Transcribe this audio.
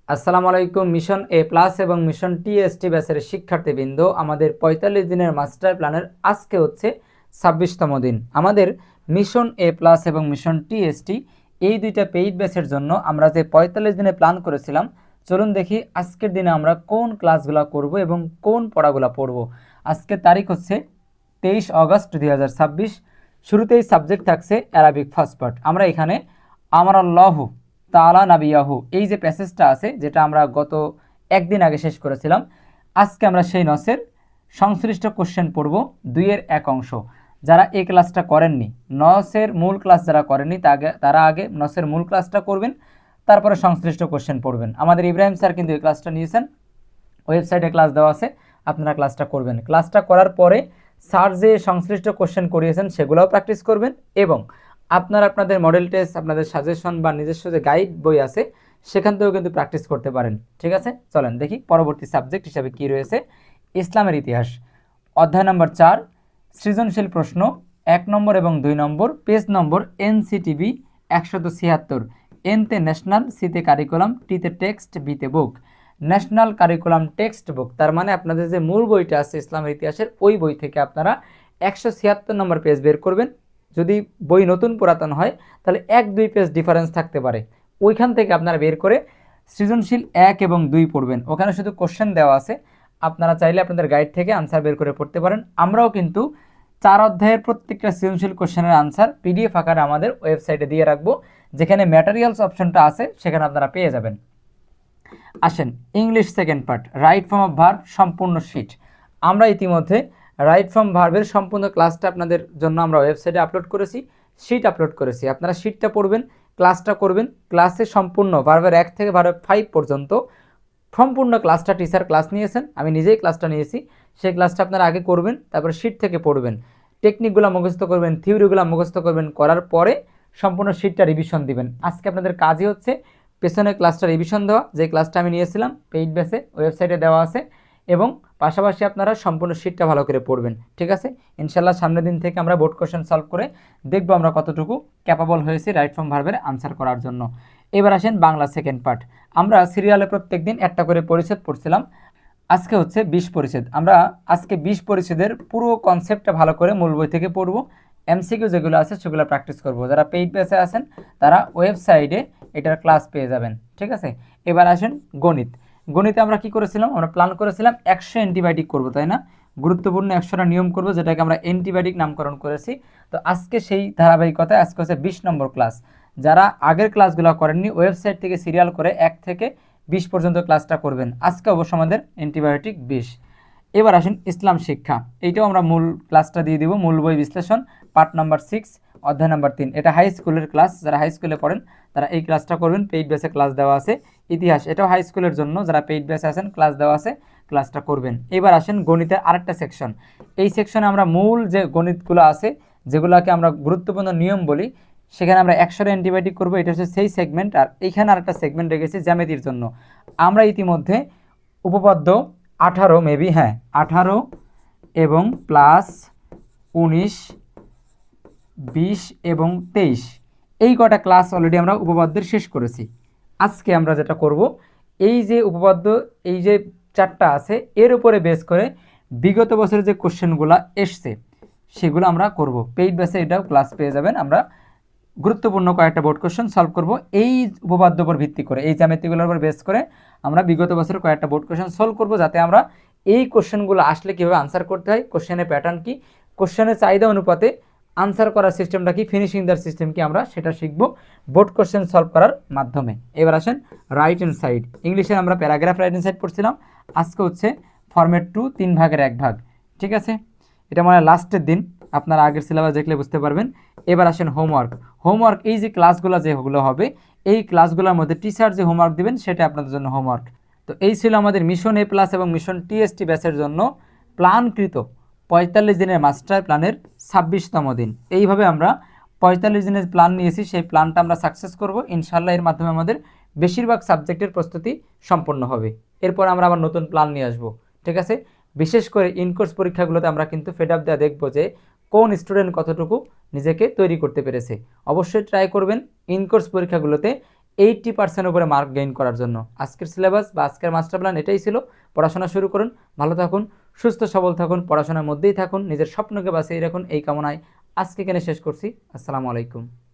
আসসালামু আলাইকুম। মিশন এ প্লাস এবং মিশন টিএসটি ব্যাচের শিক্ষার্থীবৃন্দ, আমাদের 45 দিনের মাস্টার প্ল্যানের আজকে হচ্ছে 26তম দিন। আমাদের মিশন এ প্লাস এবং মিশন টিএসটি এই দুইটা পেইড ব্যাচের জন্য আমরা যে 45 দিনে প্ল্যান করেছিলাম, চলুন দেখি আজকের দিনে আমরা কোন ক্লাসগুলো করব এবং কোন পড়াগুলো পড়ব। আজকের তারিখ হচ্ছে 23 অগস্ট 2026। শুরুতেই সাবজেক্ট থাকছে অ্যারাবিক ফার্স্ট পার্ট। আমরা এখানে আমার আল্লাহু তাআলা নাবিয়াহু এই যে প্যাসেজটা আছে, যেটা আমরা গত একদিন আগে শেষ করেছিলাম, আজকে আমরা সেই নসের সংশ্লিষ্ট কোশ্চেন পড়ব 2-এর 1 অংশ। যারা এই ক্লাসটা করেননি, নসের মূল ক্লাস যারা করেননি তারা আগে নসের মূল ক্লাসটা করবেন, তারপরে সংশ্লিষ্ট কোশ্চেন পড়বেন। আমাদের ইব্রাহিম স্যার কিন্তু এই ক্লাসটা নিয়েছেন, ওয়েবসাইটে ক্লাস দেওয়া আছে, আপনারা ক্লাসটা করবেন। ক্লাসটা করার পরে স্যার যে সংশ্লিষ্ট কোশ্চেন করিয়েছেন সেগুলোও প্র্যাকটিস করবেন এবং আপনারা আপনাদের মডেল টেস্ট, আপনাদের সাজেশন বা নিজস্ব যে গাইড বই আছে সেখান থেকেও কিন্তু প্র্যাকটিস করতে পারেন। ঠিক আছে, চলেন দেখি পরবর্তী সাবজেক্ট হিসাবে কি রয়েছে। ইসলামের ইতিহাস, অধ্যায় নম্বর 4, সৃজনশীল প্রশ্ন 1 নম্বর এবং 2 নম্বর, পেজ নম্বর NCTB 176, এনতে ন্যাশনাল, সিতে কারিকুলাম, টিতে টেক্সট, বিতে বুক। ন্যাশনাল কারিকুলাম টেক্সট বুক তার মানে আপনাদের যে মূল বইটা আছে ইসলামের ইতিহাসের, ওই বই থেকে আপনারা 176 নম্বর পেজ বের করবেন। যদি বই নতুন পুরাতন হয় তাহলে 1-2 পেজ ডিফারেন্স থাকতে পারে, ওইখান থেকে আপনারা বের করে সৃজনশীল 1 এবং 2 পড়বেন। ওখানে শুধু কোশ্চেন দেওয়া আছে, আপনারা চাইলে আপনাদের গাইড থেকে আনসার বের করে পড়তে পারেন। আমরাও কিন্তু 4 অধ্যায়ের প্রত্যেকটা সৃজনশীল কোশ্চেনের আনসার পিডিএফ আকারে আমাদের ওয়েবসাইটে দিয়ে রাখবো, যেখানে ম্যাটেরিয়ালস অপশনটা আছে সেখানে আপনারা পেয়ে যাবেন। আসেন English second part, right form of verb সম্পূর্ণ শীট। আমরা ইতিমধ্যে রাইট ফর্ম ভার্বের সম্পূর্ণ ক্লাসটা আপনাদের জন্য আমরা ওয়েবসাইটে আপলোড করেছি, শীট আপলোড করেছি। আপনারা শীটটা পড়বেন, ক্লাসটা করবেন। ক্লাসে সম্পূর্ণ ভার্বের 1 থেকে ভার্বের 5 পর্যন্ত সম্পূর্ণ ক্লাসটা টিচার ক্লাস নিয়েছেন, আমি নিজেই ক্লাসটা নিয়েছি। সেই ক্লাসটা আপনারা আগে করবেন, তারপর শীট থেকে পড়বেন, টেকনিকগুলো মুখস্থ করবেন, থিওরিগুলো মুখস্থ করবেন, করার পরে সম্পূর্ণ শীটটা রিভিশন দিবেন। আজকে আপনাদের কাজই হচ্ছে পেছনের ক্লাসটা রিভিশন দেওয়া, যে ক্লাসটা আমি নিয়েছিলাম পেইড বেসে ওয়েবসাইটে দেওয়া আছে, এবং পাশাপাশি আপনারা সম্পূর্ণ শীটটা ভালো করে পড়বেন। ঠিক আছে, ইনশাল্লাহ সামনের দিন থেকে আমরা বোর্ড কোশ্চেন সলভ করে দেখব আমরা কতটুকু ক্যাপাবল হয়েছি রাইট ফর্ম ভার্বের আনসার করার জন্য। এবার আসেন বাংলা সেকেন্ড পার্ট। আমরা সিরিয়ালে প্রত্যেক দিন একটা করে পরিচ্ছেদ পড়ছিলাম, আজকে হচ্ছে 20 পরিচ্ছেদ। আমরা আজকে 20 পরিচ্ছেদের পুরো কনসেপ্টটা ভালো করে মূল বই থেকে পড়বো, এমসিকিউ যেগুলো আছে সেগুলো প্র্যাকটিস করব। যারা পেইড বেসে আছেন তারা ওয়েবসাইটে এটার ক্লাস পেয়ে যাবেন। ঠিক আছে, এবার আসেন গণিত। গণিতে আমরা কি করেছিলাম, আমরা প্ল্যান করেছিলাম 100 অ্যান্টিবায়োটিক করবো, তাই না? গুরুত্বপূর্ণ 100টা নিয়ম করব, যেটাকে আমরা অ্যান্টিবায়োটিক নামকরণ করেছি। তো আজকে সেই ধারাবাহিকতায় আজকে হচ্ছে 20 নম্বর ক্লাস। যারা আগের ক্লাসগুলো করেননি ওয়েবসাইট থেকে সিরিয়াল করে 1 থেকে 20 পর্যন্ত ক্লাসটা করবেন। আজকে অবশ্য আমাদের অ্যান্টিবায়োটিক 20। এবার আসেন ইসলাম শিক্ষা, এইটাও আমরা মূল ক্লাসটা দিয়ে দিব, মূল বই বিশ্লেষণ পার্ট নাম্বার 6 অধ্যায় নাম্বার 3। এটা হাই স্কুলের ক্লাস, যারা হাই স্কুলে পড়েন তারা এই ক্লাসটা করবেন, পেইড বেসে ক্লাস দেওয়া আছে। ইতিহাস, এটাও হাই স্কুলের জন্য, যারা পেইড বেসে আছেন ক্লাস দেওয়া আছে, ক্লাসটা করবেন। এবার আসেন গণিতের আরেকটা সেকশন। এই সেকশনে আমরা মূল যে গণিতগুলো আছে, যেগুলোকে আমরা গুরুত্বপূর্ণ নিয়ম বলি, সেখানে আমরা 100 অ্যান্টিবায়োটিক করবো, এটা হচ্ছে সেই সেগমেন্ট। আর এইখানে আরেকটা সেগমেন্ট রেখেছি জ্যামিতির জন্য। আমরা ইতিমধ্যে উপপাদ্য 18 মেবি, হ্যাঁ 18 এবং প্লাস 19, 20 এবং 23 এই কটা ক্লাস অলরেডি আমরা উপপাদ্যের শেষ করেছি। আজকে আমরা যেটা করব, এই যে উপপাদ্য, এই যে 4টা আছে, এর উপরে বেস করে বিগত বছরের যে কোশ্চেনগুলো এসছে সেগুলো আমরা করব। পেইড বেসে এটাও ক্লাস পেয়ে যাবেন। আমরা গুরুত্বপূর্ণ কয়েকটা বোর্ড কোশ্চেন সলভ করব এই উপপাদ্য উপর ভিত্তি করে, এই জ্যামিতিগুলোর উপর বেস করে আমরা বিগত বছরের কয়েকটা বোর্ড কোশ্চেন সলভ করব, যাতে আমরা এই কোশ্চেনগুলো আসলে কীভাবে আনসার করতে হয়, কোশ্চেনের প্যাটার্ন কি, কোশ্চেনের চাহিদা অনুপাতে আনসার করার সিস্টেমটা কি, ফিনিশিং দেওয়ার সিস্টেম কি, আমরা সেটা শিখব বোর্ড কোশ্চেন সলভ করার মাধ্যমে। এবার আসেন রাইট হ্যান্ড সাইড। ইংলিশে আমরা প্যারাগ্রাফ রাইট হ্যান্ড সাইড পড়ছিলাম, আজকে হচ্ছে ফরম্যাট 2 3 ভাগের 1 ভাগ। ঠিক আছে, এটা মানে লাস্টের দিন, আপনারা আগের সিলেবাস দেখলে বুঝতে পারবেন। এবার আসেন হোমওয়ার্ক। হোমওয়ার্ক, এই যে ক্লাসগুলো যেগুলো হবে, এই ক্লাসগুলোর মধ্যে টিচার যে হোমওয়ার্ক দিবেন সেটা আপনাদের জন্য হোমওয়ার্ক। তো এই ছিল আমাদের মিশন এ প্লাস এবং মিশন টিএসটি ব্যাচের জন্য প্ল্যানকৃত 45 দিনের মাস্টার প্ল্যানের 26তম দিন। এইভাবে আমরা 45 দিনের প্ল্যান নিয়েছি, সেই প্ল্যানটা আমরা সাকসেস করব ইনশাল্লাহ। এর মাধ্যমে আমাদের বেশিরভাগ সাবজেক্টের প্রস্তুতি সম্পন্ন হবে। এরপর আমরা আবার নতুন প্ল্যান নিয়ে আসবো। ঠিক আছে, বিশেষ করে ইনকোর্স পরীক্ষাগুলোতে আমরা কিন্তু ফেড আপ দেওয়া দেখবো যে কোন স্টুডেন্ট কতটুকু নিজেকে তৈরি করতে পেরেছে। অবশ্যই ট্রাই করবেন ইনকোর্স পরীক্ষাগুলোতে 80% উপরে মার্ক গেইন করার জন্য। আজকের সিলেবাস বা আজকের মাস্টার প্ল্যান এটাই ছিল। পড়াশোনা শুরু করুন, ভালো থাকুন, সুস্থ সবল থাকুন, পড়াশোনার মধ্যেই থাকুন, নিজের স্বপ্নকে বাঁচিয়ে রাখুন, এই কামনায় আজকে এখানে শেষ করছি। আসসালামু আলাইকুম।